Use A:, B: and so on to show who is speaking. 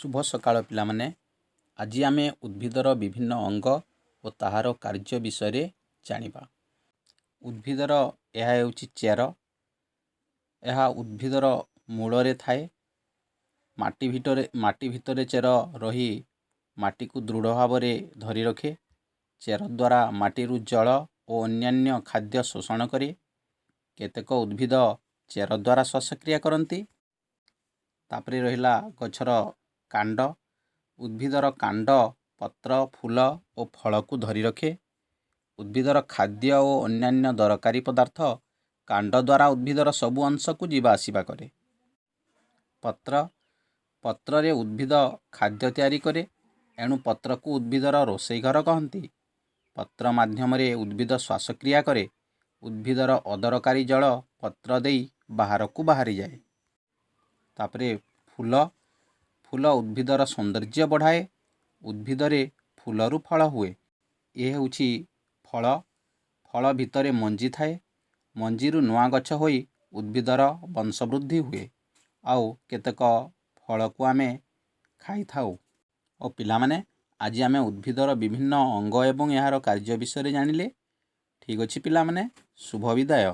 A: शुभ सकाळ पिलामाने। आज आम उद्भिदर विभिन्न अंग और ताहार कार्य विषय जानिबा। उद्भिदर यह हेउची चेर। यह उद्भिदर मूल थाए। माटी भितर चेर रही माटी को दृढ़ भाव में धरी रखे। चेर द्वारा माटीरु जल और अन्यान्य खाद्य शोषण करे। केतेक उद्भिद चेर द्वारा श्वासक्रिया करती। तापरे रहिला गछर कांड। उद्भिदर कांड पत्र फूल और फल को धरी रखे। उद्भिदर खाद्य और अन्यान्य दरकारी पदार्थ कांड द्वारा उद्भिदर सबु अंश को जीवा आसिबा करे। पत्र पत्र रे उद्भिद खाद्य तैयारी करे। एणु पत्र को उद्भिदर रोषेई घर कहती। पत्र माध्यम रे उद्भिद श्वासक्रिया करे। उद्भिदर अदरकारी जल पत्र देई बाहर को बाहरी जाए। तापरे फूल फूल उद्भिदर सौंदर्य बढ़ाए। उद्भिदरे फूलरु फल हुए। यह होछि फल। फल भितरे मंजी थाए। मंजीरु नुआ गछ होई उद्भिदर वंशवृद्धि हुए। आउ केतेक फल को आमे खाई थाउ। और पिलामाने आज आमे उद्भिदर विभिन्न अंग एवं यार कार्य विषय जानिले। ठीक अछि पिलामाने, शुभ विदाय।